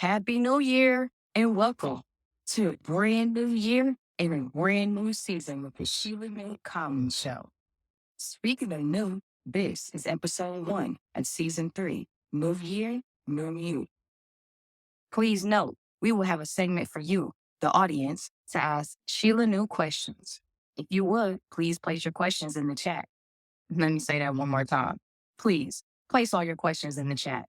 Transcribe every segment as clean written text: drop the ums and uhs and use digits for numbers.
Happy New Year and welcome to a brand new year and a brand new season with the Sheila May Comedy Show. Speaking of new, this is episode 1 of season 3, New Year, New You. Please note, we will have a segment for you, the audience, to ask Sheila new questions. If you would, please place your questions in the chat. Let me say that one more time. Please place all your questions in the chat.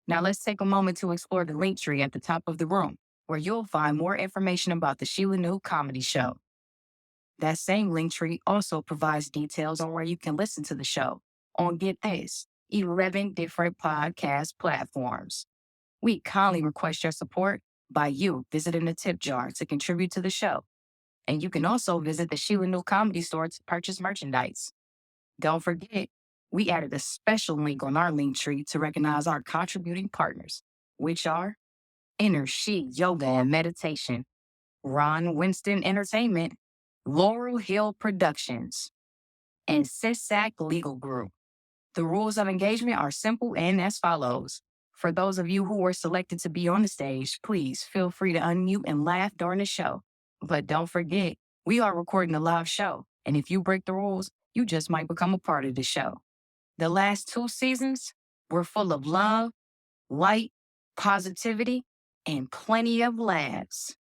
Now let's take a moment to explore the link tree at the top of the room, where you'll find more information about the Sheila New Comedy Show. That same link tree also provides details on where you can listen to the show on Get This, 11 different podcast platforms. We kindly request your support by you visiting the tip jar to contribute to the show. And you can also visit the Sheila New Comedy Store to purchase merchandise. Don't forget, we added a special link on our link tree to recognize our contributing partners, which are Inner She Yoga and Meditation, Ron Winston Entertainment, Laurel Hill Productions, and Sisak Legal Group. The rules of engagement are simple and as follows. For those of you who were selected to be on the stage, please feel free to unmute and laugh during the show. But don't forget, we are recording a live show, and if you break the rules, you just might become a part of the show. The last 2 seasons were full of love, light, positivity, and plenty of laughs.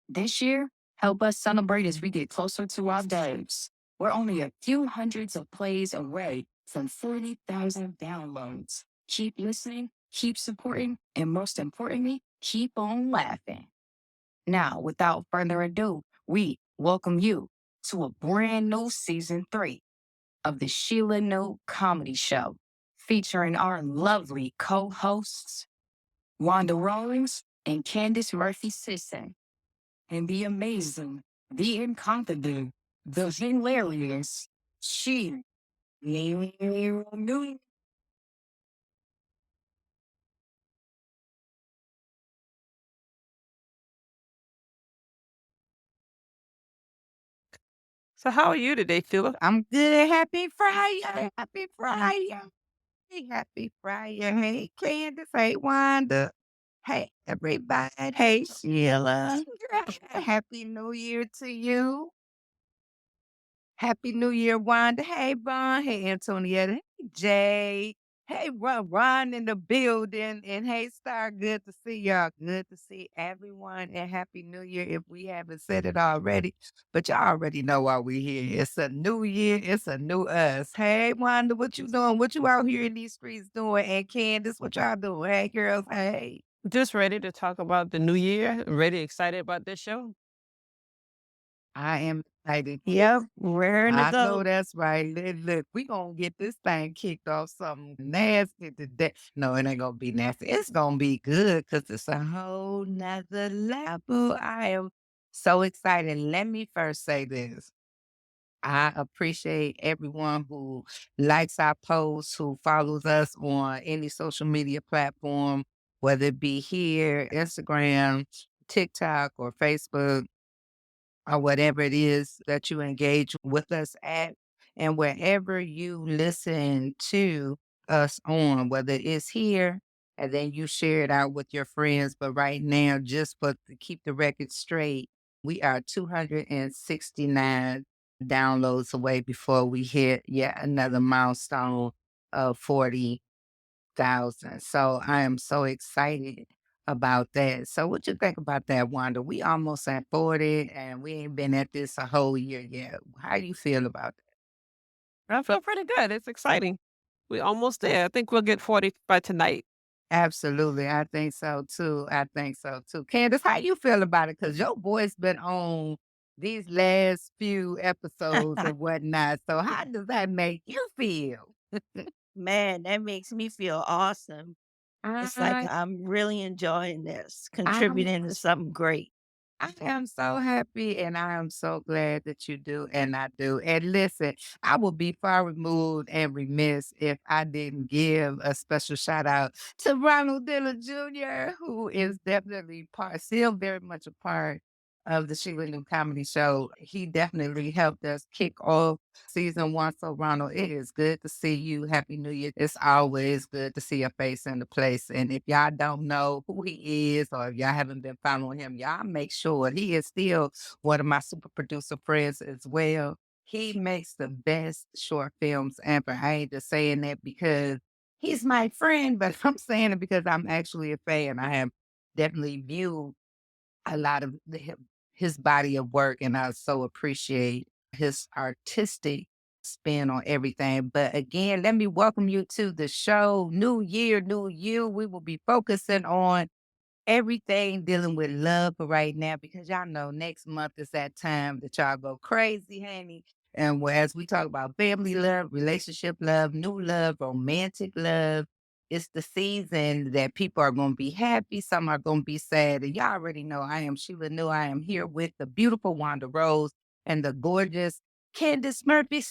This year, help us celebrate as we get closer to our days. We're only a few hundreds of plays away from 40,000 downloads. Keep listening, keep supporting, and most importantly, keep on laughing. Now, without further ado, we welcome you to a brand new season 3 of the Sheila New Comedy Show, featuring our lovely co-hosts, Wanda Rawlings and Candace Murphy Sisson, and the amazing, the incomparable, the hilarious Sheila New. So how are you today, Philip? I'm good. Happy Friday. Happy Friday. Happy Friday. Hey, Candace. Hey, Wanda. Hey, everybody. Hey, Sheila. Happy New Year to you. Happy New Year, Wanda. Hey, Bon. Hey, Antonietta. Hey, Jay. Hey, Ron in the building. And hey, Star. Good to see y'all. Good to see everyone. And Happy New Year if we haven't said it already. But y'all already know why we here. It's a new year. It's a new us. Hey, Wanda, what you doing? What you out here in these streets doing? And Candace, what y'all doing? Hey, girls. Hey. Just ready to talk about the new year. Ready, excited about this show. I am excited. Yep, raring to I go. know that's right. Look, we gonna get this thing kicked off something nasty today. No, it ain't gonna be nasty. It's gonna be good because it's a whole nother level. I am so excited. Let me first say this. I appreciate everyone who likes our posts, who follows us on any social media platform, whether it be here, Instagram, TikTok, or Facebook or whatever it is that you engage with us at. And wherever you listen to us on, whether it's here and then you share it out with your friends. But right now, just for to keep the record straight, we are 269 downloads away before we hit yet another milestone of 40,000. So I am so excited about that. So what you think about that, Wanda? We almost at 40 and we ain't been at this a whole year yet. How you feel about that? I feel pretty good. It's exciting. We're almost there. I think we'll get 40 by tonight. Absolutely. I think so too. I think so too. Candace, how you feel about it? Because your boy's been on these last few episodes and whatnot. So how does that make you feel? Man, that makes me feel awesome. It's like I, I'm really enjoying this, I contributing to something great. I am so happy and I am so glad that you do and I do. And listen, I would be far removed and remiss if I didn't give a special shout out to Ronald Dillon Jr., who is definitely still very much a part of the Sheila New Comedy Show. He definitely helped us kick off season one. So, Ronald, it is good to see you. Happy New Year. It's always good to see your face in the place. And if y'all don't know who he is, or if y'all haven't been following him, y'all make sure he is still one of my super producer friends as well. He makes the best short films ever. I ain't just saying that because he's my friend, but I'm saying it because I'm actually a fan. I have definitely viewed a lot of his body of work, and I so appreciate his artistic spin on everything. But again, let me welcome you to the show. New year, new you. We will be focusing on everything dealing with love for right now, because y'all know next month is that time that y'all go crazy, honey. And as we talk about family love, relationship love, new love, romantic love, it's the season that people are going to be happy. Some are going to be sad. And y'all already know I am Sheila New. I am here with the beautiful Wanda Rose and the gorgeous Candace Murphy.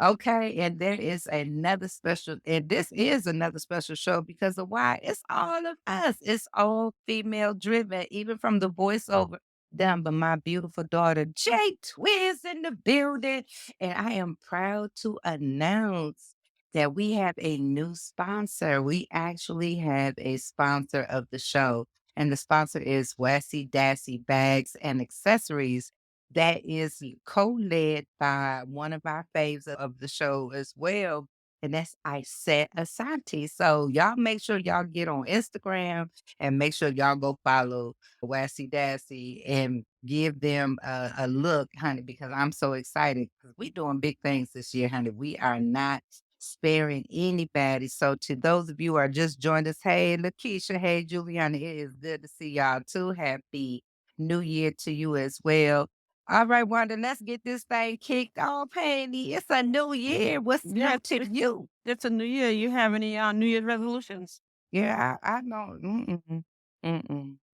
Okay, and there is another special, and this is another special show because of why? It's all of us. It's all female driven, even from the voiceover down. But my beautiful daughter, Jay Twiz in the building. And I am proud to announce that we have a new sponsor. We actually have a sponsor of the show, and the sponsor is Wassy Dassy Bags and Accessories, that is co-led by one of our faves of the show as well. And that's Iset Asante. So y'all make sure y'all get on Instagram and make sure y'all go follow Wassy Dassy and give them a look, honey, because I'm so excited because we doing big things this year, honey. We are not sparing anybody. So to those of you who are just joined us, hey, Lakeisha, hey, Juliana, it is good to see y'all too. Happy New Year to you as well. All right, Wanda, let's get this thing kicked off, honey. It's a new year. What's Yeah, new to you? it's a new year. You have any New Year's resolutions? Yeah, I don't.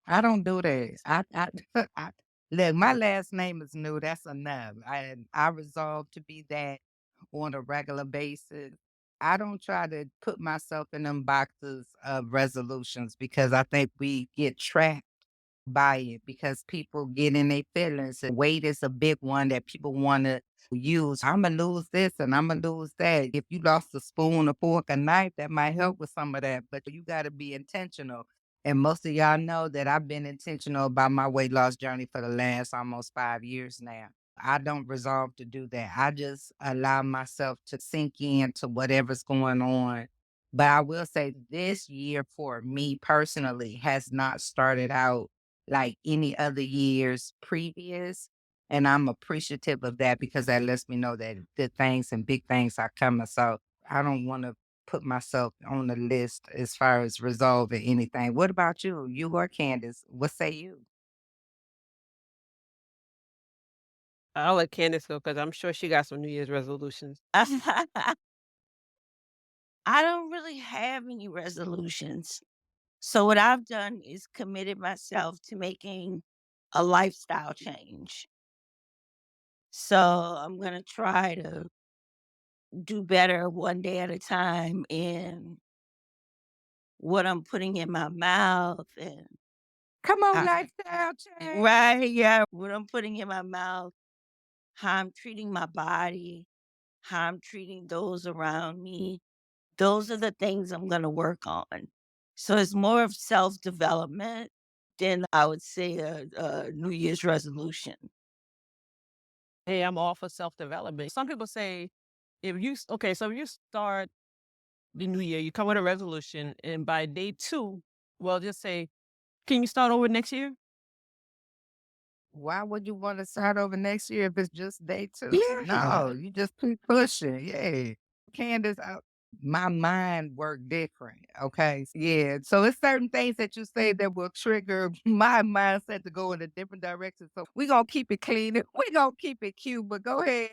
I don't do that. I look. My last name is New. That's enough. I resolve to be that on a regular basis. I don't try to put myself in them boxes of resolutions because I think we get trapped by it because people get in their feelings. And weight is a big one that people want to use. I'm going to lose this and I'm going to lose that. If you lost a spoon, a fork, a knife, that might help with some of that, but you got to be intentional. And most of y'all know that I've been intentional about my weight loss journey for the last almost 5 years now. I don't resolve to do that. I just allow myself to sink into whatever's going on. But I will say this year for me personally has not started out like any other years previous. And I'm appreciative of that because that lets me know that good things and big things are coming. So I don't want to put myself on the list as far as resolving anything. What about you? You or Candace? What say you? I'll let Candace go because I'm sure she got some New Year's resolutions. I don't really have any resolutions. So what I've done is committed myself to making a lifestyle change. So I'm going to try to do better one day at a time in what I'm putting in my mouth and Come on, how, lifestyle change. right, yeah, what I'm putting in my mouth, how I'm treating my body, how I'm treating those around me. Those are the things I'm going to work on. So it's more of self-development than I would say a New Year's resolution. Hey, I'm all for self-development. Some people say okay, so if you start the new year, you come with a resolution, and by day 2, well, just say, "Can you start over next year?" Why would you want to start over next year if it's just day two? Yeah. No, you just keep pushing. Yeah. Candace, my mind work different. Okay. Yeah. So it's certain things that you say that will trigger my mindset to go in a different direction. So we're going to keep it clean. We're going to keep it cute, but go ahead.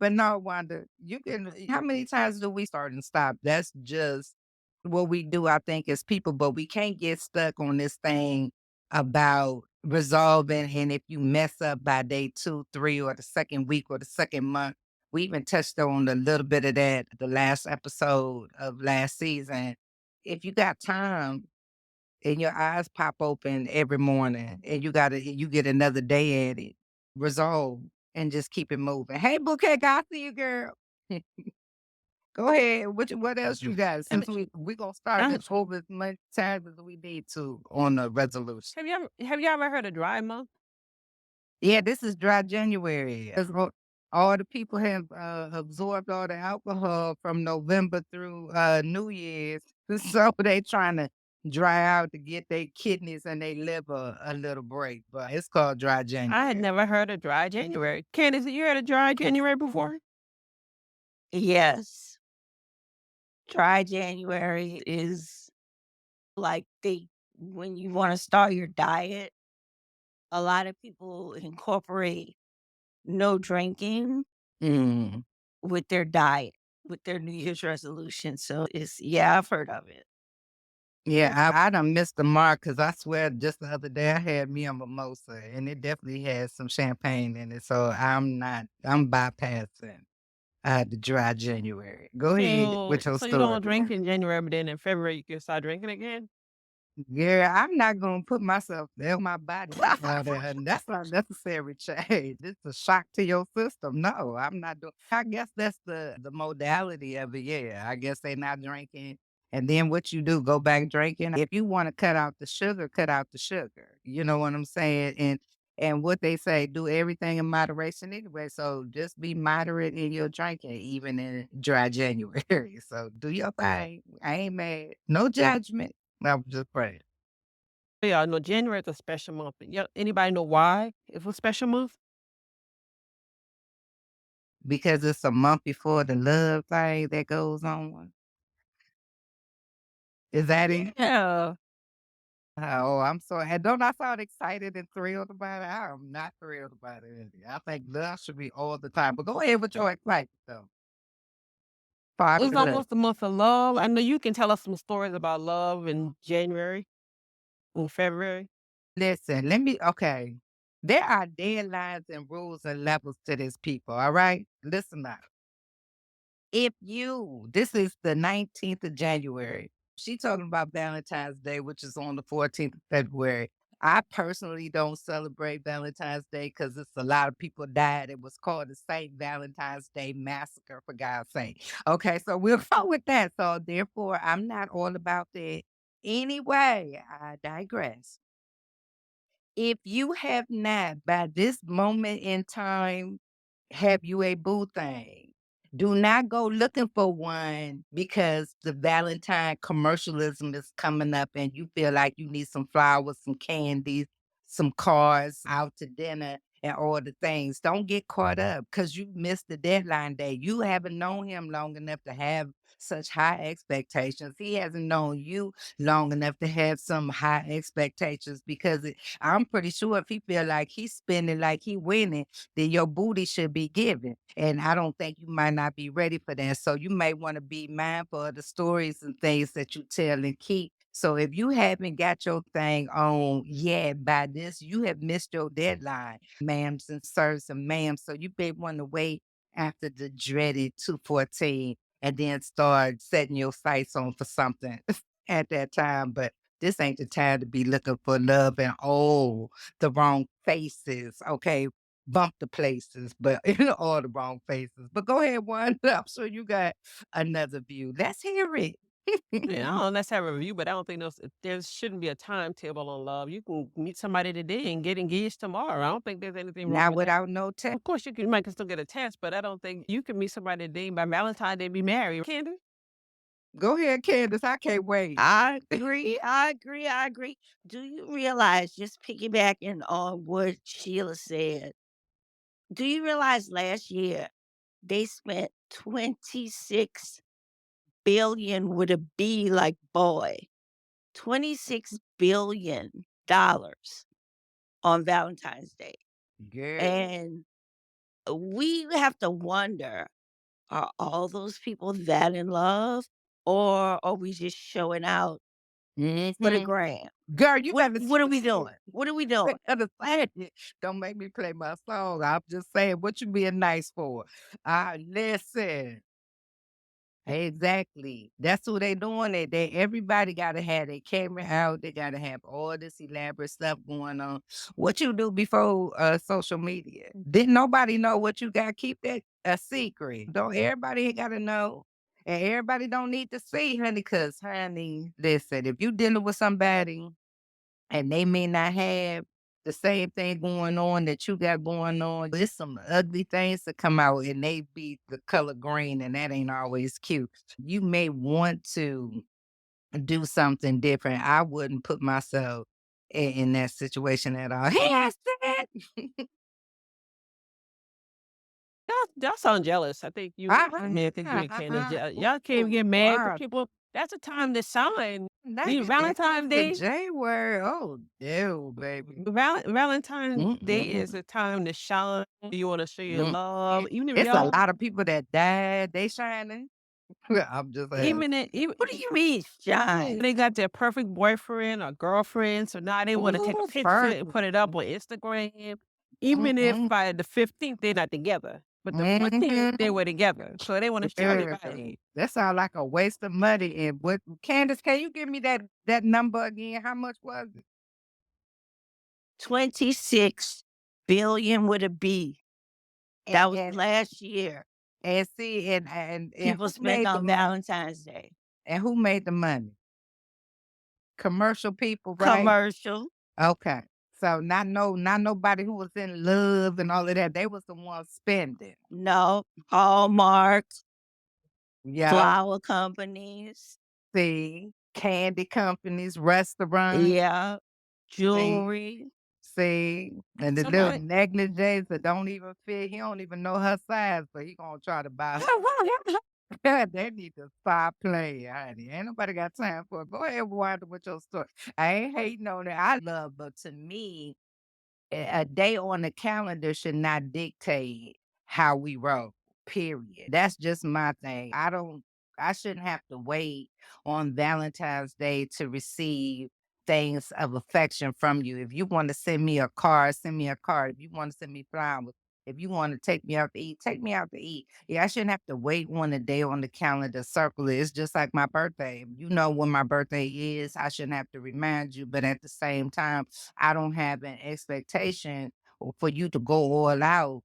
But no, Wanda, you can, how many times do we start and stop? That's just what we do, I think, as people, but we can't get stuck on this thing about resolving. And if you mess up by day 2, 3, or the second week or the second month, we even touched on a little bit of that the last episode of last season. If you got time, and your eyes pop open every morning and you get another day at it. Resolve and just keep it moving. Hey, Bouquet, I see you, girl. Go ahead. What else you got? I mean, Since we gonna start I, this over as much time as we need to on the resolution. have you ever heard of dry month? Yeah, this is dry January. All the people have absorbed all the alcohol from November through New Year's. So they trying to dry out to get their kidneys and their liver a little break. But it's called dry I had January. never heard of dry January. Candace, you heard of dry January before? Yes. Dry January is like when you want to start your diet, a lot of people incorporate no drinking Mm. with their diet, with their New Year's resolution. So yeah, I've heard of it. Yeah, I done missed the mark because I swear just the other day I had me a mimosa and it definitely had some champagne in it. So I'm bypassing the dry January. Go ahead So, with your so you story. don't drink in January, but then in February you can start drinking again? Yeah, I'm not gonna put myself there, my body. And that's not necessary change. This is a shock to your system. No, I'm not doing. I guess that's the modality of it. Yeah, I guess they not drinking, and then what you do, go back drinking. If you want to cut out the sugar, cut out the sugar. You know what I'm saying? And what they say, do everything in moderation anyway. So just be moderate in your drinking, even in dry January. So do your thing. I ain't mad. No judgment. I'm just praying. Yeah, no, January is a special month. Yeah, anybody know why it's a special month? Because it's a month before the love thing that goes on. Is that it? Yeah. Oh, I'm so and don't I sound excited and thrilled about it? I am not thrilled about it. I think love should be all the time. But go ahead with your excitement though. It's Popular. almost the month of love. I know you can tell us some stories about love in January and February. Listen, okay. There are deadlines and rules and levels to this people, all right? Listen up. This is the 19th of January. She talking about Valentine's Day, which is on the 14th of February. I personally don't celebrate Valentine's Day because it's a lot of people died. It was called the St. Valentine's Day Massacre, for God's sake. Okay, so we'll go with that. So therefore, I'm not all about that. Anyway, I digress. If you have not, by this moment in time, have you a boo thing, do not go looking for one because the Valentine commercialism is coming up and you feel like you need some flowers, some candies, some cars, out to dinner, and all the things. Don't get caught up because you missed the deadline day. You haven't known him long enough to have such high expectations. He hasn't known you long enough to have some high expectations because I'm pretty sure if he feel like he's spending like he winning, then your booty should be given. And I don't think you might not be ready for that. So you may want to be mindful of the stories and things that you tell and keep. So if you haven't got your thing on yet by this, you have missed your deadline, ma'ams and sirs and ma'ams. So you may want to wait after the dreaded 214 and then start setting your sights on for something at that time. But this ain't the time to be looking for love and the wrong faces. Okay, bump the places, but all the wrong faces. But go ahead, one. I'm sure you got another view. Let's hear it. Yeah, I don't let's have a review, but I don't think there shouldn't be a timetable on love. You can meet somebody today and get engaged tomorrow. I don't think there's anything wrong Not with that. without no test. Of course, you might can still get a test, but I don't think you can meet somebody today by Valentine's Day be married. Candy? Go ahead, Candace. I can't wait. I agree. I agree. I agree. Do you realize, just piggybacking on what Sheila said, do you realize last year they spent 26 billion with a B like boy, $26 billion on Valentine's Day. Girl. And we have to wonder, are all those people that in love, or are we just showing out for the Hmm. gram? Girl, you What better what are we doing? What are we doing? understand it. Don't make me play my song. I'm just saying what you being nice for. Listen. Exactly. That's who they doing it. Everybody gotta have their camera out. They gotta have all this elaborate stuff going on. What you do before social media? Didn't nobody know what you got? Keep that a secret. Don't everybody gotta know. And everybody don't need to see, honey, cause honey, listen, if you dealing with somebody and they may not have the same thing going on that you got going on. There's some ugly things that come out and they be the color green, and that ain't always cute. You may want to do something different. I wouldn't put myself in that situation at all. Hey, I said, Y'all sound jealous. I think you men think you ain't kinda y'all can't get mad for wow, people. That's a time to shine. not The Valentine's the Day J word. Oh, no, baby. Valentine's Day is Mm-mm. a time to shine. You wanna show your love. Even if It's a y'all lot of people that died. They shining. I'm just saying. even What do you mean, shine? they got their perfect boyfriend or girlfriend, so now they wanna take a Ooh, picture first. and put it up on Instagram, even if Mm-mm. by the 15th they're not together. But the 14th, they Mhm. were together, so they wanna show Yeah. everybody. That sound like a waste of money. And what, Candace, can you give me that number again? How much was it? 26 billion with a B. And That was and, last year. and see, and People who spent made the on money? Valentine's Day. And who made the money? Commercial people, right? Commercial. Okay. So not nobody who was in love and all of that. They was the ones spending. No. Hallmark, Yeah. flower companies. See, candy companies, restaurants. Yeah. See, Jewelry. see, and the little Somebody negligees that don't even fit. He don't even know her size, but he gonna try to buy. They need to stop playing, honey. Ain't nobody got time for it. Go ahead, Wanda, with your story. I ain't hating on it. I love, but to me, a day on the calendar should not dictate how we roll, period. That's just my thing. I shouldn't have to wait on Valentine's Day to receive things of affection from you. If you want to send me a card, send me a card. If you want to send me flowers, if you want to take me out to eat, take me out to eat. Yeah, I shouldn't have to wait on a day on the calendar, circle it. It's just like my birthday. If you know when my birthday is, I shouldn't have to remind you. But at the same time, I don't have an expectation for you to go all out.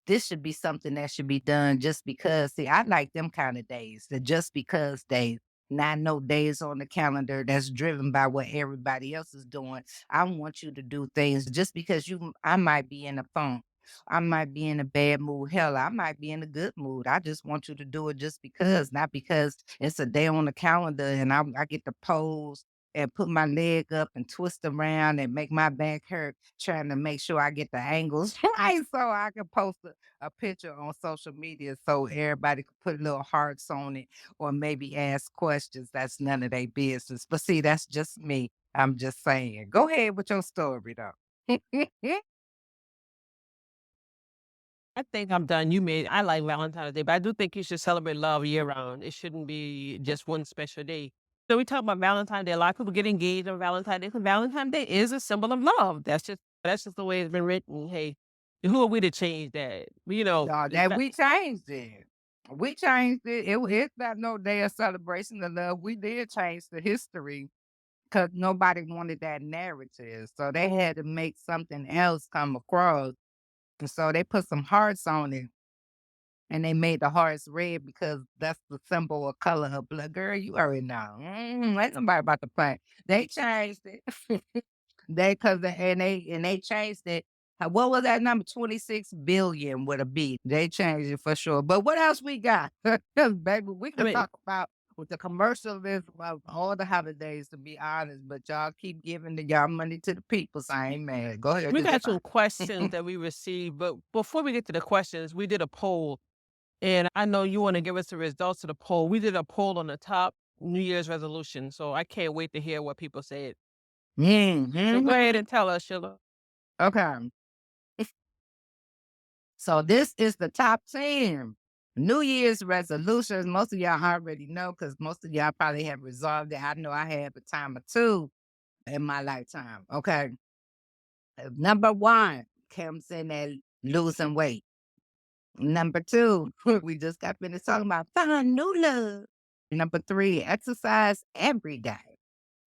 This should be something that should be done just because. See, I like them kind of days, the just because days. Not no days on the calendar that's driven by what everybody else is doing. I want you to do things just because I might be in a funk. I might be in a bad mood. Hell, I might be in a good mood. I just want you to do it just because, not because it's a day on the calendar and I get to pose and put my leg up and twist around and make my back hurt, trying to make sure I get the angles right so I can post a picture on social media so everybody can put little hearts on it or maybe ask questions. That's none of their business. But see, that's just me. I'm just saying. Go ahead with your story though. I think I'm done. I like Valentine's Day, but I do think you should celebrate love year round. It shouldn't be just one special day. So we talk about Valentine's Day. A lot of people get engaged on Valentine's Day because Valentine's Day is a symbol of love. That's just the way it's been written. Hey, who are we to change that? No, that we changed it. We changed it. It's not no day of celebration of love. We did change the history because nobody wanted that narrative. So they had to make something else come across. And so they put some hearts on it and they made the hearts red because that's the symbol of color of blood. Girl, you already know. Ain't nobody about to play. They changed it. They changed it. What was that number? 26 billion with a B. They changed it for sure. But what else we got? 'Cause, baby, we I could mean, talk about with the commercial list of all the holidays, to be honest, but y'all keep giving y'all money to the people, so I ain't mad. Go ahead. we Just got some questions that we received, but before we get to the questions, we did a poll. And I know you want to give us the results of the poll. We did a poll on the top New Year's resolution, so I can't wait to hear what people said. So Mhm. go ahead and tell us, Sheila. Okay. So this is the top 10 New Year's resolutions. Most of y'all already know because most of y'all probably have resolved it. I know I had a time or two in my lifetime. Okay. Number one comes in at losing weight. Number 2, we just got finished talking about find new love. Number 3, exercise every day.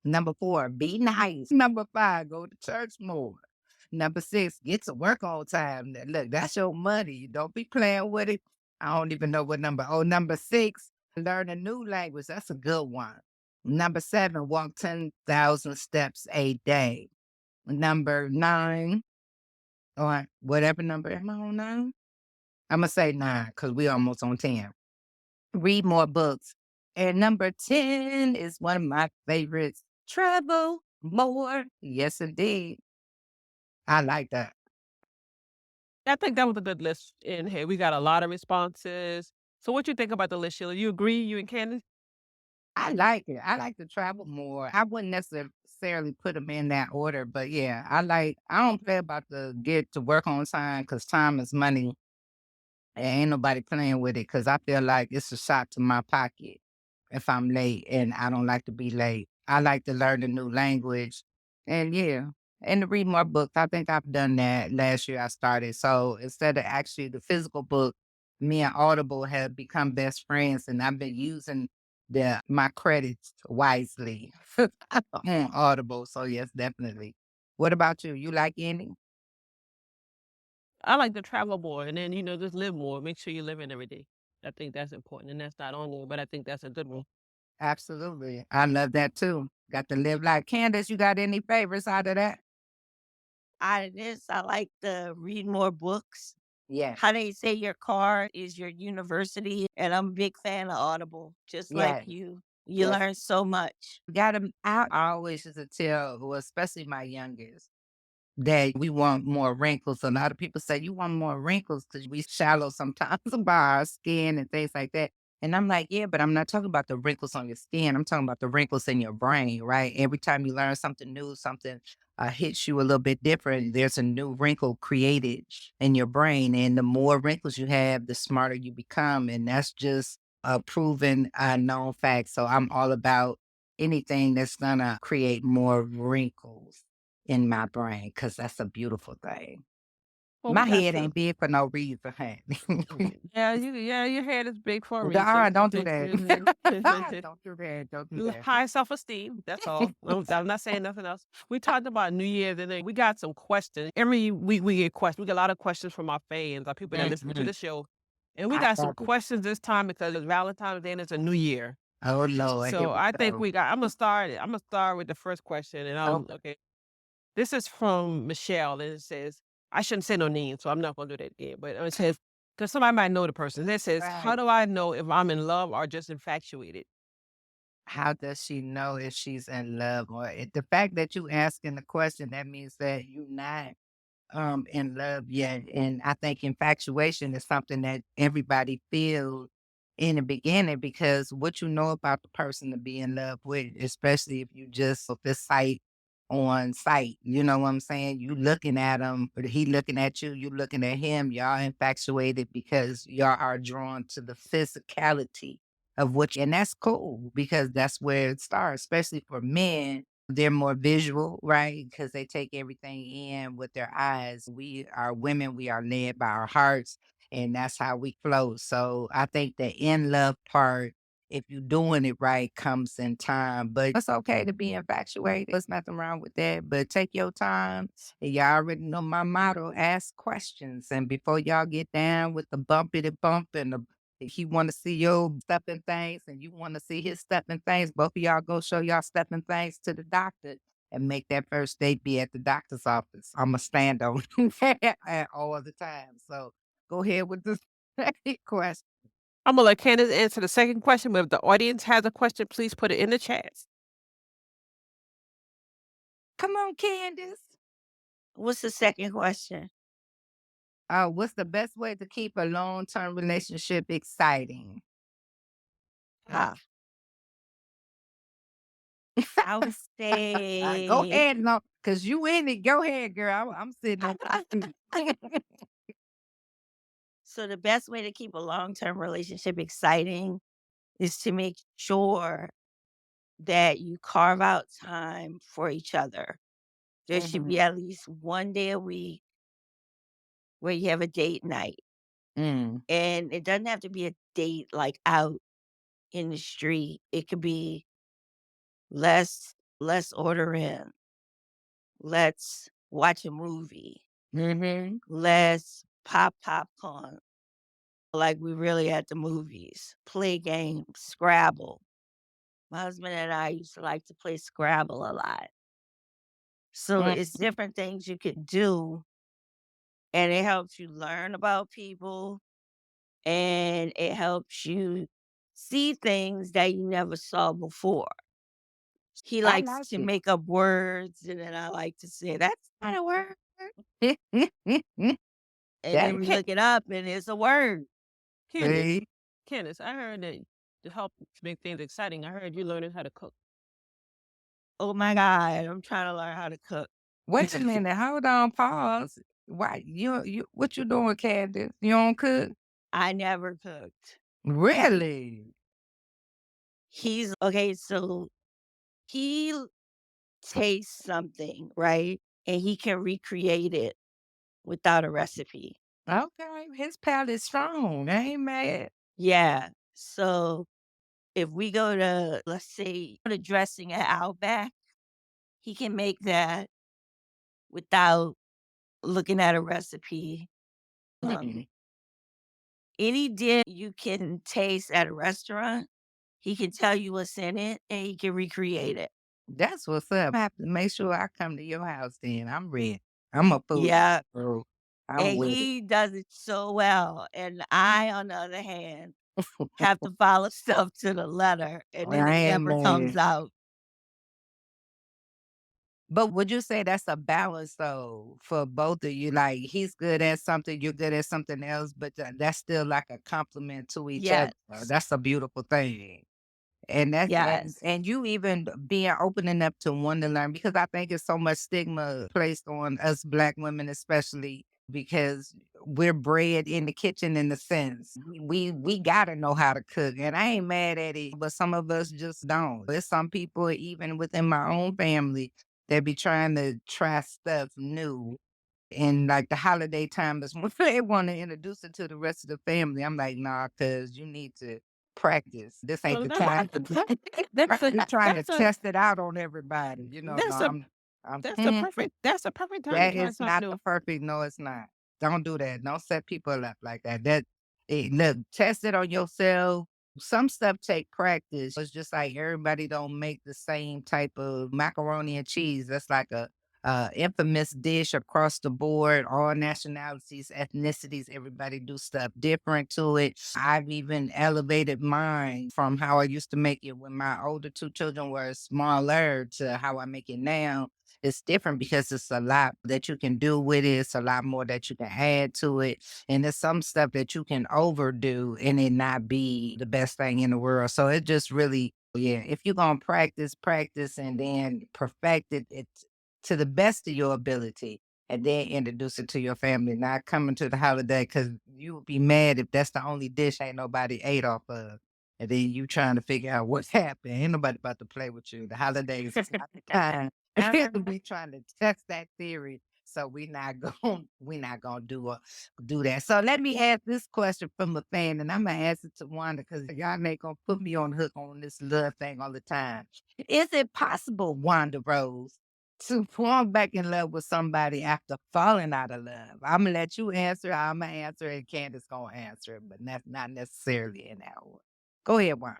Number 4, be nice. Number 5, go to church more. Number 6, get to work on time. Look, that's your money. Don't be playing with it. I don't even know what number. Oh, number 6, learn a new language. That's a good one. Number 7, walk 10,000 steps a day. Number 9, or whatever number am I on now? I'm going to say 9 because we almost on 10. Read more books. And number 10 is one of my favorites. Travel more. Yes, indeed. I like that. I think that was a good list in here. We got a lot of responses. So what you think about the list, Sheila? You agree, you and Candace? I like it. I like to travel more. I wouldn't necessarily put them in that order, but yeah, I don't play about the get to work on time because time is money. And ain't nobody playing with it because I feel like it's a shot to my pocket if I'm late and I don't like to be late. I like to learn a new language and yeah, and to read more books. I think I've done that last year I started. So instead of actually the physical book, me and Audible have become best friends and I've been using my credits wisely on Audible. So yes, definitely. What about you? You like any? I like to travel more and then, just live more. Make sure you're living every day. I think that's important. And that's not on there, but I think that's a good one. Absolutely. I love that too. Got to live like Candace. You got any favorites out of that? Out of this, I like to read more books. Yes. How they say your car is your university, and I'm a big fan of Audible, just like Yes. you. You Yes. learn so much. Got them out. I always used to tell, well, especially my youngest, that we want more wrinkles. A lot of people say you want more wrinkles because we shallow sometimes about our skin and things like that. And I'm like, yeah, but I'm not talking about the wrinkles on your skin. I'm talking about the wrinkles in your brain, right? Every time you learn something new, something hits you a little bit different, there's a new wrinkle created in your brain. And the more wrinkles you have, the smarter you become. And that's just a proven, known fact. So I'm all about anything that's going to create more wrinkles in my brain because that's a beautiful thing. Well, we My got head to. ain't big for no reason, honey. Yeah, your head is big for a God, reason. don't do that. Don't do that. Don't do that. High self-esteem. That's all. I'm not saying nothing else. We talked about New Year's and then we got some questions. Every week we get questions. We get a lot of questions from our fans, our people that listen to Mhm. the show. And we I got some love it. questions this time because it's Valentine's Day and it's a new year. Oh Lord, here So we I think go. I'm gonna start with the first question and Okay. okay. This is from Michelle and it says, I shouldn't say no name, so I'm not gonna do that again. But it says, because somebody might know the person. It says, how Right. do I know if I'm in love or just infatuated? How does she know if she's in love the fact that you asking the question, that means that you're not in love yet. And I think infatuation is something that everybody feels in the beginning because what you know about the person to be in love with, especially if you just this sight on sight, you know what I'm saying? You looking at him, but he looking at you, you looking at him, y'all infatuated because y'all are drawn to the physicality of and that's cool because that's where it starts, especially for men. They're more visual, right? Because they take everything in with their eyes. We are women, we are led by our hearts, and that's how we flow. So I think the in love part, if you're doing it right, comes in time. But it's okay to be infatuated. There's nothing wrong with that. But take your time. And y'all already know my motto, ask questions. And before y'all get down with the bumpity bump and the he want to see your stepping things and you want to see his stepping things. Both of y'all go show y'all stepping things to the doctor and make that first date be at the doctor's office. I'm going to stand on that all the time. So go ahead with this question. I'm gonna let Candace answer the second question, but if the audience has a question, please put it in the chat. Come on, Candace. What's the second question? What's the best way to keep a long-term relationship exciting? Ah, I would Go say ahead, no, because you in it. Go ahead, girl. I'm sitting on. so the best way to keep a long-term relationship exciting is to make sure that you carve out time for each other. There should Mhm, be at least one day a week where you have a date night. Mm. And it doesn't have to be a date like out in the street. It could be let's order in. Let's watch a movie. Mhm. Let's pop popcorn like we really at the movies. Play games, Scrabble. My husband and I used to like to play Scrabble a lot. So Mm. it's different things you could do, and it helps you learn about people, and it helps you see things that you never saw before. He I likes like to it. make up words, and then I like to say, "That's not a word." And then That we Can look it up, and it's a word. Candace, see? Candace, I heard that to help make things exciting, I heard you learning how to cook. Oh my god, I'm trying to learn how to cook. Wait a minute, hold on, pause. Why you what you doing, Candace? You don't cook? I never cooked. Really? He's okay, so he tastes something, right? And he can recreate it without a recipe. Okay, his palate's strong. I ain't mad. Yeah. So if we go to, let's say, the dressing at Outback, he can make that without looking at a recipe. Mm. Any dish you can taste at a restaurant, he can tell you what's in it and he can recreate it. That's what's up. I have to make sure I come to your house then. I'm ready. I'm a foodie, Yeah. bro. I'm And with it. he does it so well. And I, on the other hand, have to follow stuff to the letter and then I it ain't never comes mad. out. But would you say that's a balance though for both of you? Like he's good at something, you're good at something else, but that's still like a compliment to each other. Yes. That's a beautiful thing. And that's Yes. and you even being opening up to want to learn because I think it's so much stigma placed on us black women, especially because we're bred in the kitchen in the sense. We gotta know how to cook. And I ain't mad at it, but some of us just don't. There's some people even within my own family that be trying to try stuff new. And like the holiday time is when they want to introduce it to the rest of the family. I'm like, nah, cause you need to practice. This ain't Well, the that's time. that's a You're trying to that's a test it out on everybody. No, that's a I'm that's a perfect time to that try is something not the new. perfect. No, it's not. Don't do that. Don't set people up like that. Look, test it on yourself. Some stuff take practice. It's just like everybody don't make the same type of macaroni and cheese. That's like a infamous dish across the board. All nationalities, ethnicities, everybody do stuff different to it. I've even elevated mine from how I used to make it when my older two children were smaller to how I make it now. It's different because it's a lot that you can do with it. It's a lot more that you can add to it. And there's some stuff that you can overdo and it not be the best thing in the world. So it just really, yeah, if you're going to practice and then perfect it, it's to the best of your ability and then introduce it to your family. Not coming to the holiday because you would be mad if that's the only dish ain't nobody ate off of. And then you trying to figure out what's happening. Ain't nobody about to play with you. The holidays is not the time. We trying to test that theory. So we not gonna do that. So let me ask this question from a fan, and I'm gonna ask it to Wanda because y'all ain't gonna put me on the hook on this love thing all the time. Is it possible, Wanda Rose, to fall back in love with somebody after falling out of love? I'm gonna let you answer. I'm gonna answer, and Candace gonna answer, it, but that's not necessarily in that order. Go ahead, Wanda.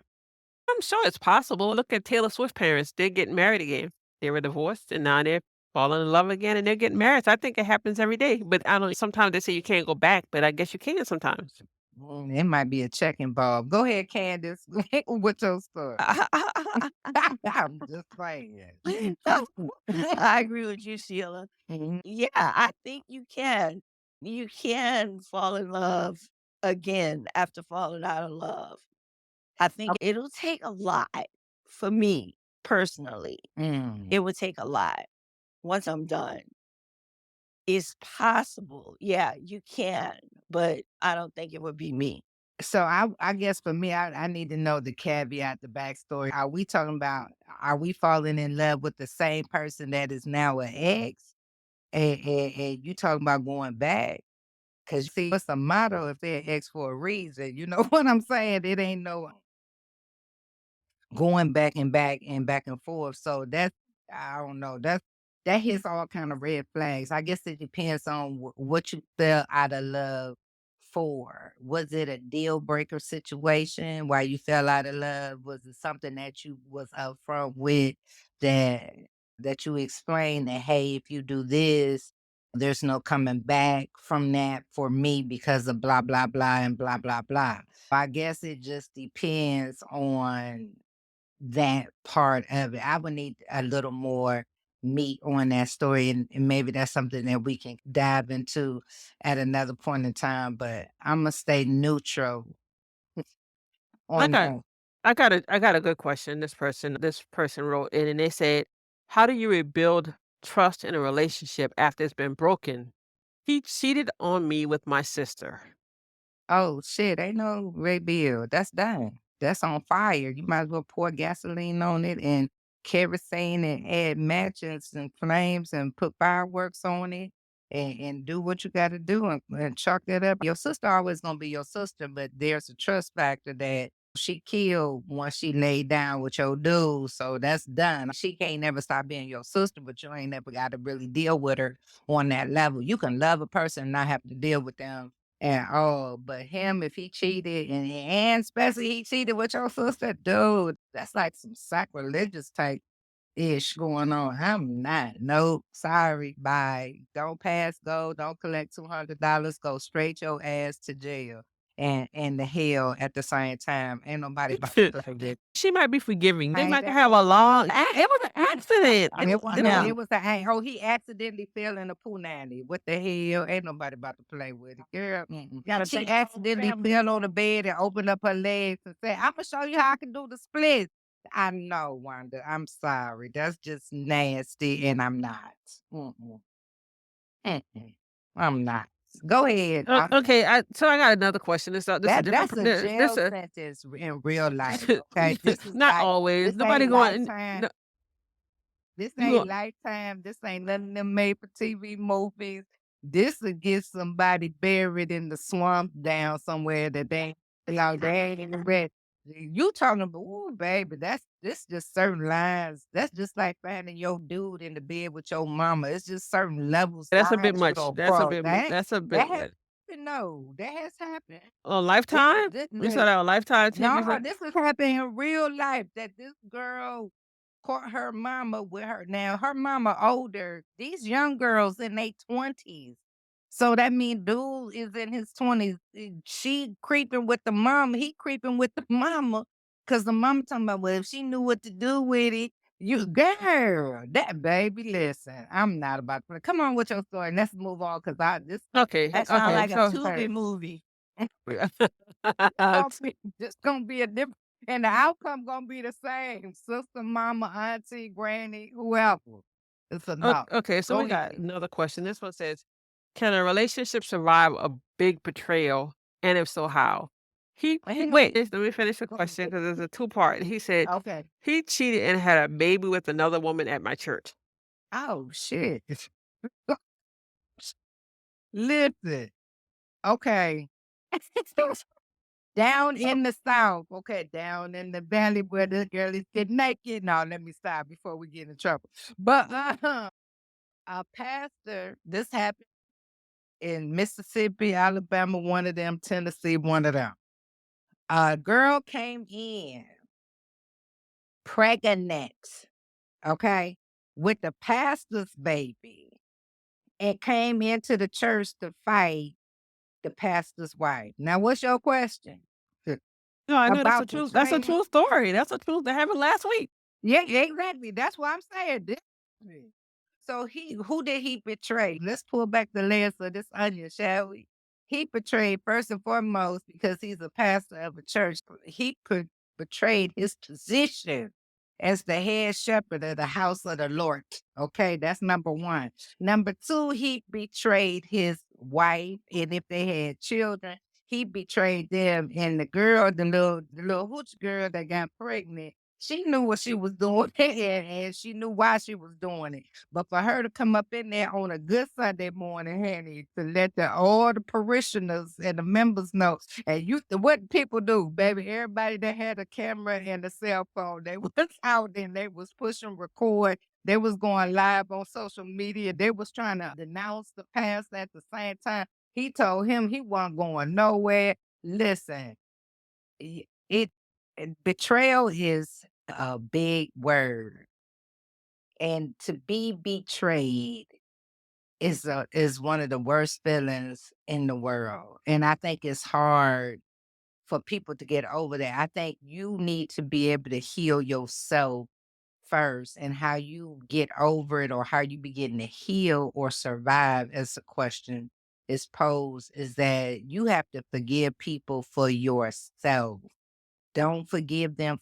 I'm sure it's possible. Look at Taylor Swift parents. They're getting married again. They were divorced and now they're falling in love again and they're getting married. So I think it happens every day. But I don't sometimes they say you can't go back, but I guess you can sometimes. It might be a check involved. Go ahead, Candace. What's your story? I'm just playing. I agree with you, Sheila. Mhm. Yeah, I think you can. You can fall in love again after falling out of love. I think it'll take a lot for me personally. Mm. It would take a lot once I'm done. It's possible. Yeah, you can, but I don't think it would be me. So I guess for me, I need to know the caveat, the backstory. Are we talking about, are we falling in love with the same person that is now an ex? And you talking about going back? 'Cause see, what's a motto if they're ex for a reason, you know what I'm saying? It ain't no going back and forth. So that's I don't know. That hits all kind of red flags. I guess it depends on what you fell out of love for. Was it a deal breaker situation why you fell out of love? Was it something that you was upfront with that that you explained that hey, if you do this, there's no coming back from that for me because of blah blah blah and blah blah blah. I guess it just depends on that part of it. I would need a little more meat on that story, and maybe that's something that we can dive into at another point in time. But I'm gonna stay neutral I on got that. I got a good question. This person wrote in and they said, "How do you rebuild trust in a relationship after it's been broken? He cheated on me with my sister." Oh shit, ain't no red bill. That's done. That's on fire. You might as well pour gasoline on it and kerosene and add matches and flames and put fireworks on it and do what you gotta do and chalk that up. Your sister always gonna be your sister, but there's a trust factor that she killed once she laid down with your dude. So that's done. She can't never stop being your sister, but you ain't never gotta really deal with her on that level. You can love a person and not have to deal with them at all. But him, if he cheated and especially he cheated with your sister, dude, that's like some sacrilegious type ish going on. I'm not. Nope. Sorry. Bye. Don't pass go. Don't collect $200. Go straight your ass to jail and the hell at the same time. Ain't nobody about to play with. She might be forgiving. They Ain't might that have a long it was an accident. it was Yeah. it was a oh, he accidentally fell in the pool nanny. What the hell? Ain't nobody about to play with it. Girl, Gotta she take accidentally fell on the bed and opened up her legs and said, I'm gonna show you how I can do the splits. I know, Wanda. I'm sorry. That's just nasty, and I'm not. Mm-mm. Mm-mm. I'm not. Go ahead. Okay, I got another question. This a different That's a this jail a sentence in real life. Okay, this is not like always. this Nobody ain't going lifetime. no, This you ain't go Lifetime. This ain't none of them made for TV movies. This will get somebody buried in the swamp down somewhere that they ain't even ready. You talking about, ooh, baby, this just certain lines. That's just like finding your dude in the bed with your mama. It's just certain levels, that's a bit lines you much. don't cross. That's a That bit has much. happened. No, that has happened. On This, Lifetime? You this, saw that on Lifetime TV no, show? this is happening in real life that this girl caught her mama with her. Now her mama older. These young girls in their 20s. So that means dude is in his 20s. She creeping with the mama. He creeping with the mama. Cause the mama talking about, well, if she knew what to do with it, you girl, that baby, listen, I'm not about to come on with your story. Let's move on. Cause Okay, that sound okay. like a So Tubi movie. It's gonna be a different, and the outcome gonna be the same. Sister, mama, auntie, granny, whoever. It's enough. okay, so Go we got ahead. another question. This one says, "Can a relationship survive a big betrayal? And if so, how?" Hell, Wait, let me finish the question because there's a two-part. He said, okay. "He cheated and had a baby with another woman at my church." Oh shit. Listen. Okay. Down in the South. Okay, down in the valley where the girl is getting naked. Now let me stop before we get in trouble. But a pastor, this happened in Mississippi, Alabama, one of them, Tennessee, one of them. A girl came in pregnant, okay, with the pastor's baby and came into the church to fight the pastor's wife. Now, what's your question? No, I know About that's a betraying? true story. That's a truth that happened last week. Yeah, exactly. That's what I'm saying. So who did he betray? Let's pull back the layers of this onion, shall we? He betrayed first and foremost because he's a pastor of a church. He betrayed his position as the head shepherd of the house of the Lord. Okay, that's number one. Number two, he betrayed his wife, and if they had children, he betrayed them. And the girl, the little hooch girl that got pregnant, She knew what she was doing and she knew why she was doing it. But for her to come up in there on a good Sunday morning, honey, to let all the parishioners and the members know, and what people do, baby, everybody that had a camera and a cell phone, they was out and they was pushing record. They was going live on social media. They was trying to denounce the past at the same time. He told him he wasn't going nowhere. Listen, it betrayal is a big word, and to be betrayed is one of the worst feelings in the world, and I think it's hard for people to get over that. I think you need to be able to heal yourself first, and how you get over it or how you begin to heal or survive, as the question is posed, is that you have to forgive people for yourself. Don't forgive them,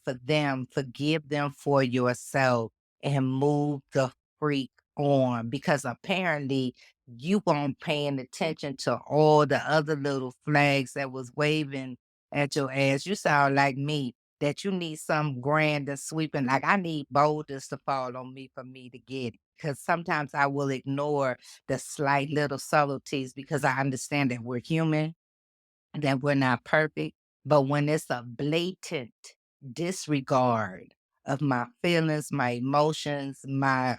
forgive them for yourself and move the freak on, because apparently you weren't paying attention to all the other little flags that was waving at your ass. You sound like me, that you need some grand and sweeping. Like, I need boulders to fall on me for me to get it. Because sometimes I will ignore the slight little subtleties because I understand that we're human, that we're not perfect. But when it's a blatant disregard of my feelings, my emotions, my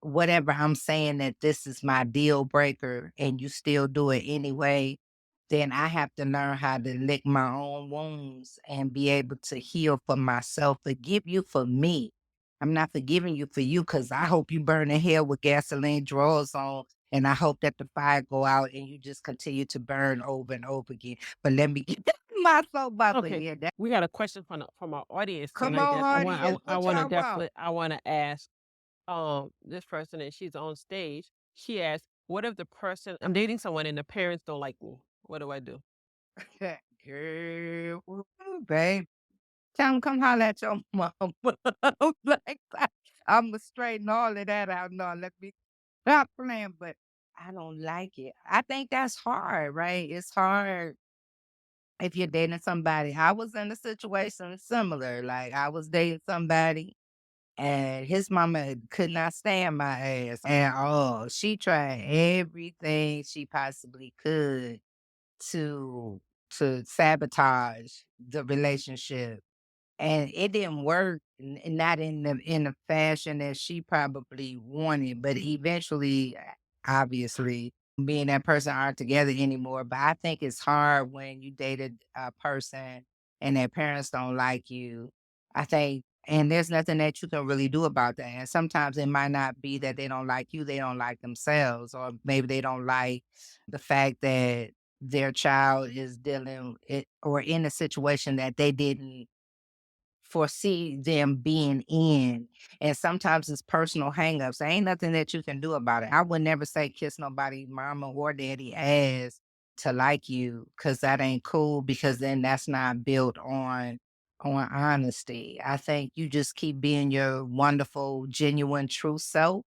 whatever, I'm saying that this is my deal breaker and you still do it anyway, then I have to learn how to lick my own wounds and be able to heal for myself. Forgive you for me. I'm not forgiving you for you, because I hope you burn in hell with gasoline drawers on. And I hope that the fire go out and you just continue to burn over and over again. But let me get my soapbox. But Okay, yeah, that, we got a question from our audience come tonight on, that audience. I What want to y'all want? definitely I want to ask this person, and she's on stage. She asked, "What if the person I'm dating someone and the parents don't like me? What do I do?" Girl, babe. Tell 'em come holler at your mom. Like, Imma straighten all of that out. No, let me stop playing, but I don't like it. I think that's hard, right? It's hard if you're dating somebody. I was in a situation similar. Like, I was dating somebody and his mama could not stand my ass at all. She tried everything she possibly could to sabotage the relationship, and it didn't work, not in the fashion that she probably wanted, but eventually, obviously, me and that person aren't together anymore. But I think it's hard when you dated a person and their parents don't like you. I think, and there's nothing that you can really do about that. And sometimes it might not be that they don't like you, they don't like themselves, or maybe they don't like the fact that their child is dealing it or in a situation that they didn't foresee them being in. And sometimes it's personal hangups. There ain't nothing that you can do about it. I would never say kiss nobody, mama or daddy ass to like you, because that ain't cool, because then that's not built on honesty. I think you just keep being your wonderful, genuine, true self,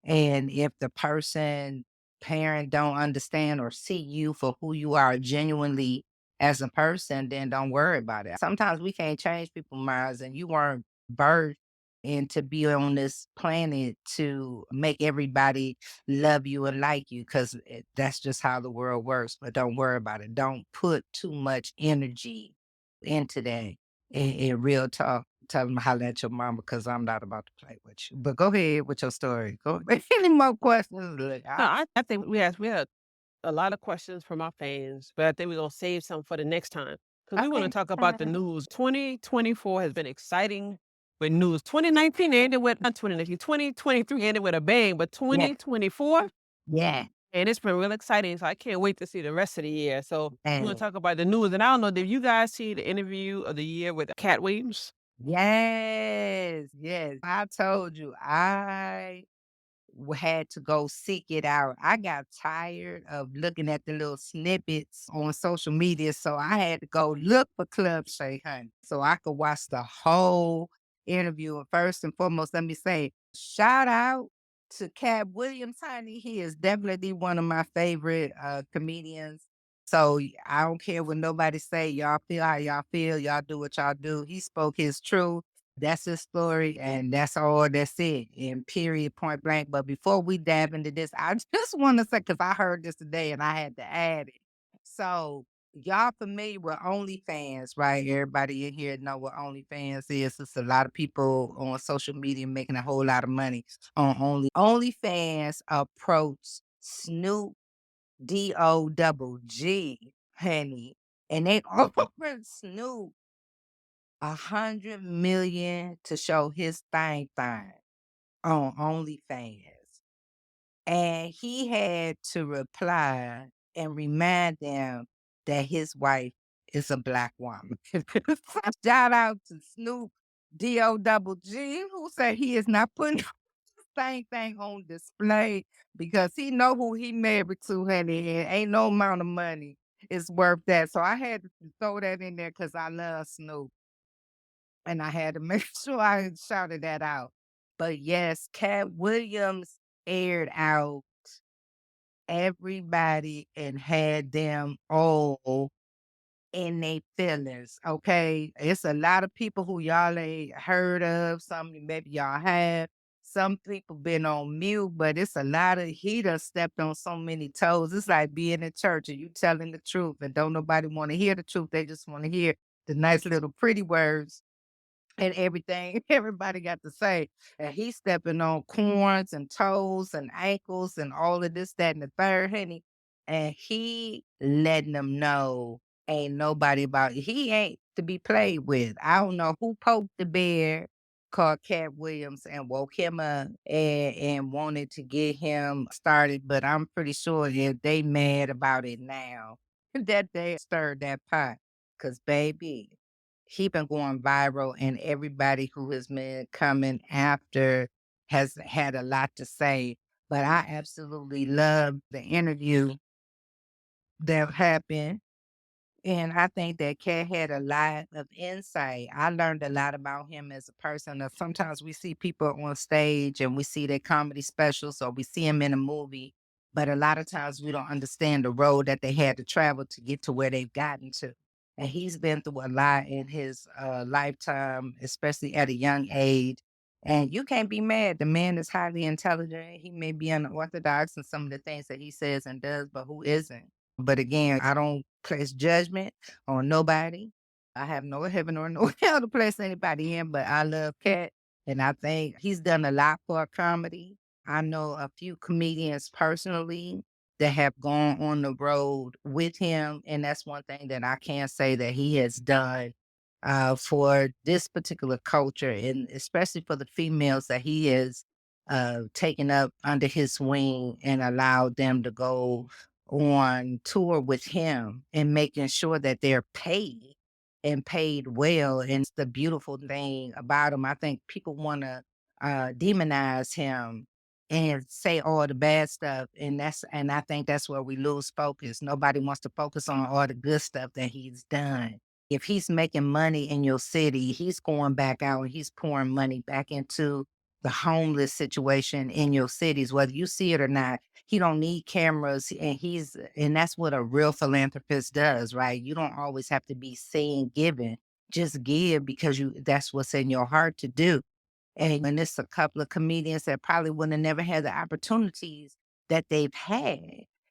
and if the person, parent don't understand or see you for who you are genuinely as a person, then don't worry about it. Sometimes we can't change people's minds, and you weren't birthed and to be on this planet to make everybody love you and like you, because that's just how the world works. But don't worry about it. Don't put too much energy into that. In real talk, tell them holla at your mama, because I'm not about to play with you. But go ahead with your story. Go any more questions? Look, No, I think we had a lot of questions from our fans, but I think we're gonna save some for the next time because we want to okay. talk about the news. 2024 has been exciting with news. 2019 ended with not 2019, 2023 ended with a bang, but Yeah, 2024 yeah. and it's been real exciting. So I can't wait to see the rest of the year. So we're gonna And talk about the news, and I don't know, did you guys see the interview of the year with Cat Williams? yes, yes. I told you had to go seek it out. I got tired of looking at the little snippets on social media, so I had to go look for Club Shay Hunt so I could watch the whole interview. And first and foremost, let me say, shout out to Cat Williams, honey. He is definitely one of my favorite comedians. So I don't care what nobody say. Y'all feel how y'all feel. Y'all do what y'all do. He spoke his truth. That's his story, and that's all. That's it. And period, point blank. But before we dive into this, I just want to say because I heard this today and I had to add it. So y'all familiar with OnlyFans, right? Everybody in here know what OnlyFans is. It's a lot of people on social media making a whole lot of money on OnlyFans approached Snoop DOGG, honey, and they offered Snoop 100 million to show his thing on OnlyFans. And he had to reply and remind them that his wife is a black woman. Shout out to Snoop D-O-double-G, who said he is not putting thing on display because he know who he married to, honey, and ain't no amount of money is worth that. So I had to throw that in there because I love Snoop. And I had to make sure I shouted that out. But yes, Cat Williams aired out everybody and had them all in their feelings. Okay. It's a lot of people who y'all ain't heard of. Some maybe y'all have. Some people been on mute, but it's a lot of he done stepped on so many toes. It's like being in church and you telling the truth and don't nobody want to hear the truth. They just want to hear the nice little pretty words and everything everybody got to say. And he's stepping on corns and toes and ankles and all of this, that, and the third, honey. And he letting them know ain't nobody about he ain't to be played with. I don't know who poked the bear called Cat Williams and woke him up and wanted to get him started, but I'm pretty sure if they mad about it now that they stirred that pot. Cause baby, he been going viral and everybody who has been coming after has had a lot to say. But I absolutely love the interview that happened. And I think that Cat had a lot of insight. I learned a lot about him as a person. Sometimes we see people on stage and we see their comedy specials or we see them in a movie, but a lot of times we don't understand the road that they had to travel to get to where they've gotten to. And he's been through a lot in his lifetime, especially at a young age. And you can't be mad. The man is highly intelligent. He may be unorthodox in some of the things that he says and does, but who isn't? But again, I don't place judgment on nobody. I have no heaven or no hell to place anybody in, but I love Cat. And I think he's done a lot for comedy. I know a few comedians personally that have gone on the road with him. And that's one thing that I can say that he has done for this particular culture, and especially for the females that he is taken up under his wing and allowed them to go on tour with him and making sure that they're paid and paid well. And it's the beautiful thing about him. I think people want to demonize him and say all the bad stuff. And I think that's where we lose focus. Nobody wants to focus on all the good stuff that he's done. If he's making money in your city, he's going back out and he's pouring money back into the homeless situation in your cities, whether you see it or not. He don't need cameras and that's what a real philanthropist does, right? You don't always have to be saying giving. Just give because that's what's in your heart to do. And it's a couple of comedians that probably would have never had the opportunities that they've had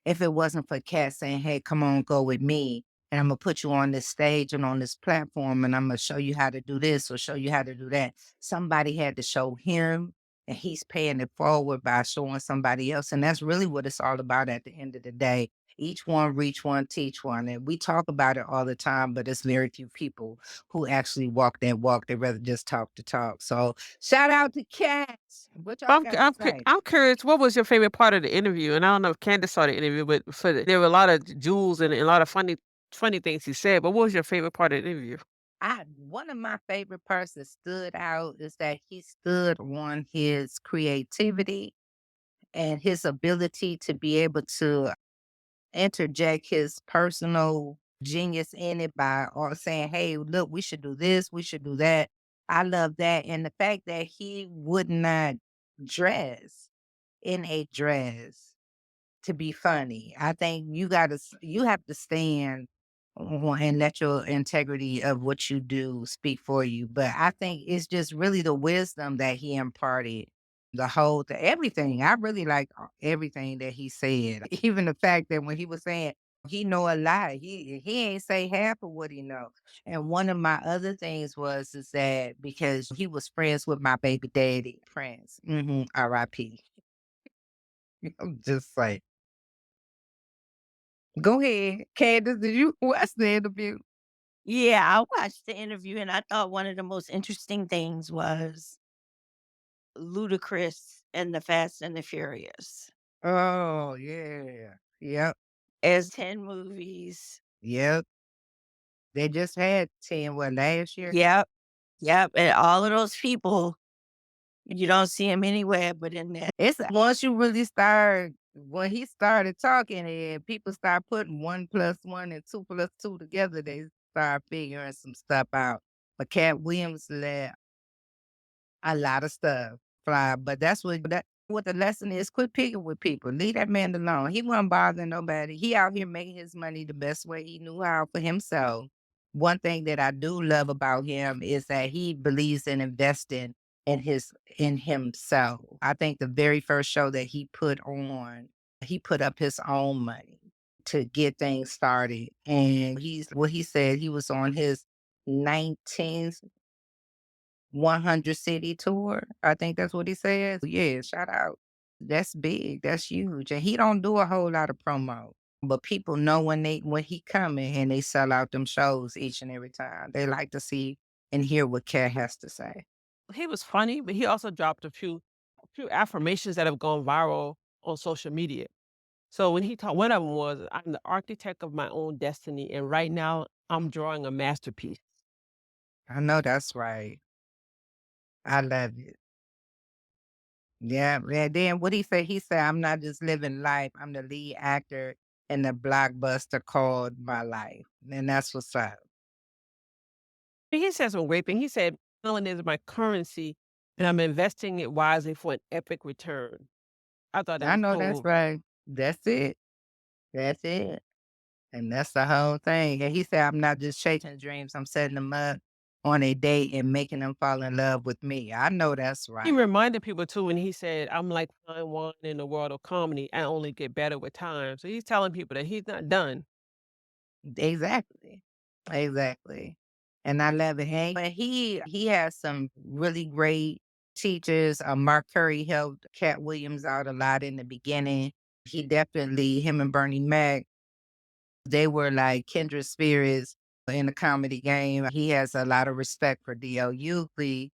if it wasn't for Cat saying, hey, come on, go with me. And I'm going to put you on this stage and on this platform and I'm going to show you how to do this or show you how to do that. Somebody had to show him and he's paying it forward by showing somebody else. And that's really what it's all about at the end of the day. Each one, reach one, teach one. And we talk about it all the time, but it's very few people who actually walk that walk. They rather just talk the talk. So shout out to Cats. What y'all got to say? I'm curious, what was your favorite part of the interview? And I don't know if Candace saw the interview, but there were a lot of jewels and a lot of funny things he said. But what was your favorite part of the interview? One of my favorite parts that stood out is that he stood on his creativity and his ability to be able to interject his personal genius in it by or saying, hey, look, we should do this, we should do that. I love that. And the fact that he would not dress in a dress to be funny. I think you have to stand and let your integrity of what you do speak for you. But I think it's just really the wisdom that he imparted. Everything. I really like everything that he said. Even the fact that when he was saying he know a lot, he ain't say half of what he know. And one of my other things is that because he was friends with my baby daddy, Prince, R.I.P. I'm just like, go ahead, Candace. Did you watch the interview? Yeah, I watched the interview and I thought one of the most interesting things was Ludacris and the Fast and the Furious. Oh yeah, yep, As 10 movies. yep. They just had 10, what, last year? Yep, yep, and all of those people, you don't see them anywhere but in that. It's once you really start when he started talking and people start putting 1 plus 1 and 2 plus 2 together, they start figuring some stuff out. But Cat Williams let a lot of stuff fly, but what the lesson is, quit picking with people. Leave that man alone. He wasn't bothering nobody. He out here making his money the best way he knew how for himself. One thing that I do love about him is that he believes in investing in himself. I think the very first show that he put on, he put up his own money to get things started. And he said he was on his 19th 100 city tour. I think that's what he says. Yeah, shout out. That's big. That's huge. And he don't do a whole lot of promo. But people know when he coming and they sell out them shows each and every time. They like to see and hear what Cat has to say. He was funny, but he also dropped a few affirmations that have gone viral on social media. So when he talked, one of them was, "I'm the architect of my own destiny, and right now I'm drawing a masterpiece." I know that's right. I love it. Yeah. And then what he said, I'm not just living life. I'm the lead actor in the blockbuster called My Life. And that's what's up. He said some great thing. He said, "Talent is my currency, and I'm investing it wisely for an epic return." I thought that I was know that's so. right. That's it. That's it. And that's the whole thing. And he said, I'm not just chasing dreams, I'm setting them up on a date and making them fall in love with me. I know that's He right. reminded people too when he said, "I'm like fine wine in the world of comedy. I only get better with time." So he's telling people that he's not done. Exactly. Exactly. And I love it. Hey, but he has some really great teachers. Mark Curry helped Cat Williams out a lot in the beginning. Him and Bernie Mac, they were like kindred spirits in the comedy game. He has a lot of respect for D.L. Hughley,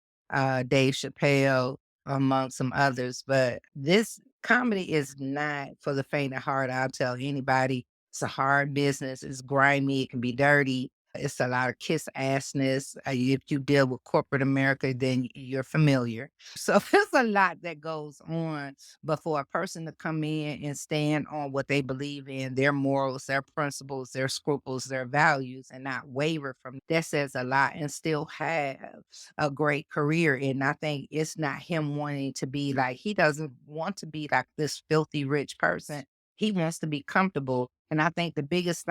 Dave Chappelle, among some others. But this comedy is not for the faint of heart. I'll tell anybody. It's a hard business. It's grimy. It can be dirty. It's a lot of kiss assness. If you deal with corporate America, then you're familiar. So there's a lot that goes on. But for a person to come in and stand on what they believe in, their morals, their principles, their scruples, their values, and not waver from that says a lot and still have a great career. And I think it's not him wanting to be like, he doesn't want to be like this filthy rich person. He wants to be comfortable. And I think the biggest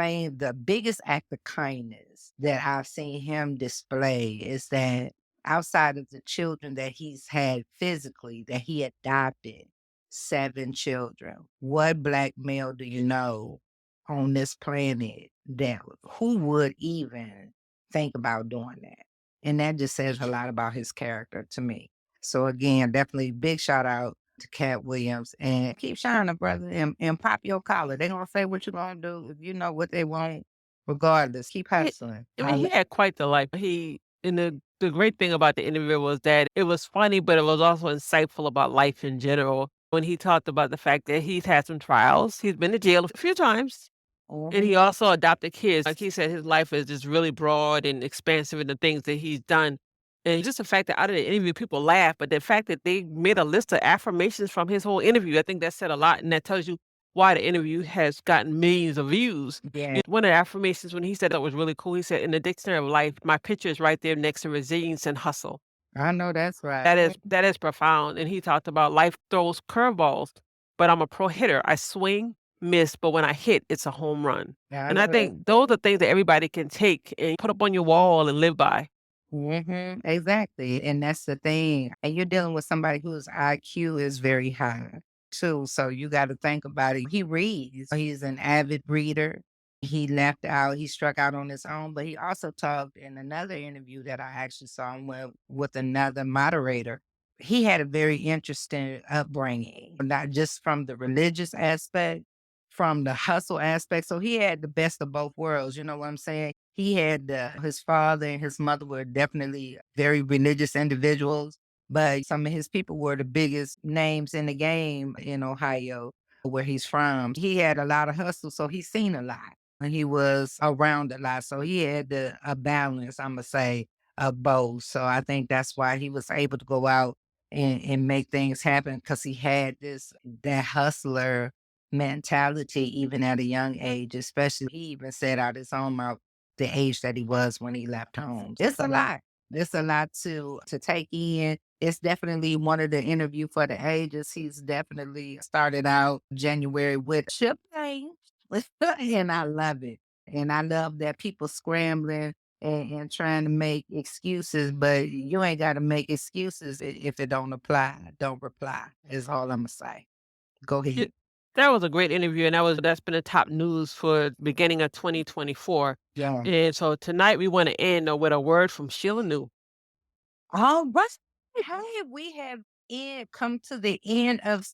act of kindness that I've seen him display is that outside of the children that he's had physically, that he adopted 7 children. What Black male do you know on this planet that who would even think about doing that? And that just says a lot about his character to me. So again, definitely big shout out to Cat Williams and keep shining, brother, and pop your collar. They're gonna say what you're gonna do if you know what they want, regardless. Keep He hustling. I mean, he had quite the life. And the great thing about the interview was that it was funny, but it was also insightful about life in general. When he talked about the fact that he's had some trials, he's been to jail a few times, and Mhm. he also adopted kids. Like he said, his life is just really broad and expansive in the things that he's done. And just the fact that out of the interview, people laugh, but the fact that they made a list of affirmations from his whole interview, I think that said a lot, and that tells you why the interview has gotten millions of views. Yeah, One of the affirmations when he said that was really cool, he said, "In the dictionary of life, my picture is right there next to resilience and hustle." I know that's right. That is profound. And he talked about life throws curveballs, but I'm a pro hitter. I swing miss, but when I hit, it's a home run. Yeah, I And I know that. think those are things that everybody can take and put up on your wall and live by. Exactly, and that's the thing, and you're dealing with somebody whose IQ is very high too, so you gotta think about it. He reads. He's an avid reader. He left out he struck out on his own, but he also talked in another interview that I actually saw him with another moderator. He had a very interesting upbringing, not just from the religious aspect, from the hustle aspect. So he had the best of both worlds. You know what I'm saying? He had his father and his mother were definitely very religious individuals, but some of his people were the biggest names in the game in Ohio, where he's from. He had a lot of hustle, so he's seen a lot and he was around a lot. So he had a balance, I'm going to say, of both. So I think that's why he was able to go out and make things happen because he had that hustler mentality even at a young age, especially he even said out his own mouth the age that he was when he left home. It's a lot. It's a lot to take in. It's definitely one of the interview for the ages. He's definitely started out January with chip thing. And I love it. And I love that people scrambling and trying to make excuses, but you ain't got to make excuses if it don't apply. Don't reply, is all I'm going to say. Go Yeah, ahead. that was a great interview, and that's been the top news for beginning of 2024. Yeah. And so tonight we want to end with a word from Sheila New. All right. Hey, we have come to the end of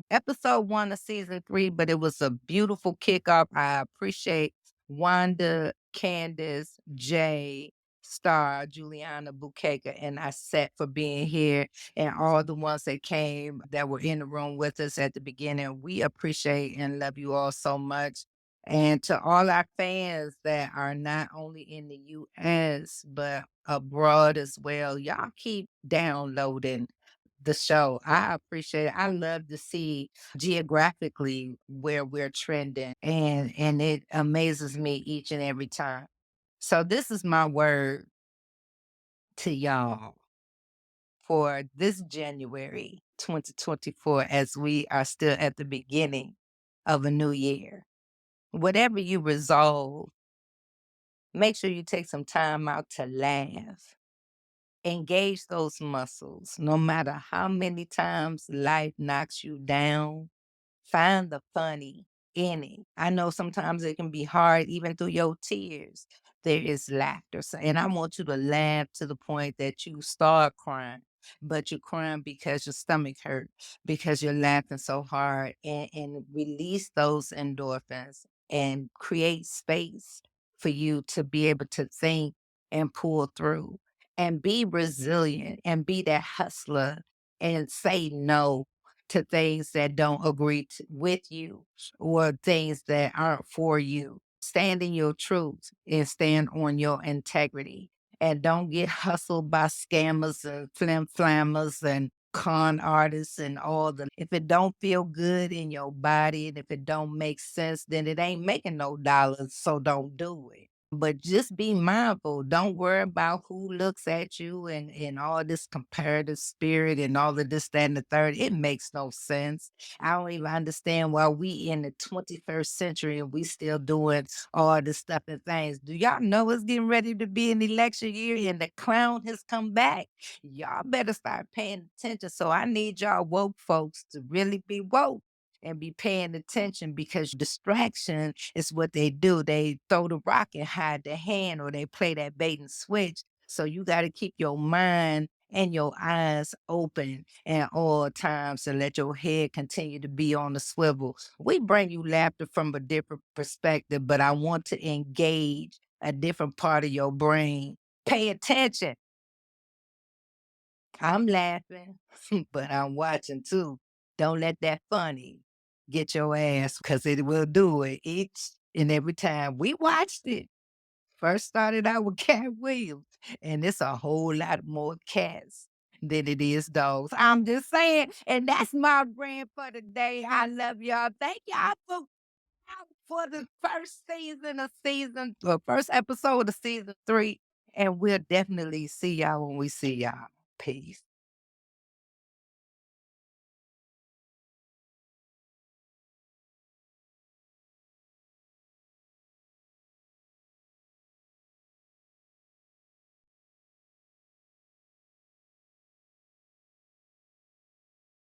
episode 1 of season 3, but it was a beautiful kickoff. I appreciate Wanda, Candace, Jay, Star, Juliana, Bukeka, and I set for being here and all the ones that came that were in the room with us at the beginning. We appreciate and love you all so much. And to all our fans that are not only in the US, but abroad as well, y'all keep downloading the show. I appreciate it. I love to see geographically where we're trending and it amazes me each and every time. So this is my word to y'all for this January 2024 as we are still at the beginning of a new year. Whatever you resolve, make sure you take some time out to laugh. Engage those muscles. No matter how many times life knocks you down, find the funny in it. I know sometimes it can be hard, even through your tears. There is laughter. And I want you to laugh to the point that you start crying, but you're crying because your stomach hurt, because you're laughing so hard and release those endorphins and create space for you to be able to think and pull through and be resilient and be that hustler and say no to things that don't agree with you or things that aren't for you. Stand in your truth and stand on your integrity. And don't get hustled by scammers and flim flammers and con artists and all the. If it don't feel good in your body and if it don't make sense, then it ain't making no dollars. So don't do it. But just be mindful. Don't worry about who looks at you and all this comparative spirit and all of this, that, and the third. It makes no sense. I don't even understand why we in the 21st century and we still doing all this stuff and things. Do y'all know it's getting ready to be an election year and the clown has come back? Y'all better start paying attention. So I need y'all woke folks to really be woke and be paying attention because distraction is what they do. They throw the rock and hide the hand or they play that bait and switch. So you got to keep your mind and your eyes open at all times and let your head continue to be on the swivel. We bring you laughter from a different perspective, but I want to engage a different part of your brain. Pay attention. I'm laughing, but I'm watching too. Don't let that funny get your ass because it will do it each and every time. We watched it. First started out with Cat Williams, and it's a whole lot more cats than it is dogs. I'm just saying, and that's my brand for today. I love y'all. Thank y'all for the first first episode of season 3. And we'll definitely see y'all when we see y'all. Peace.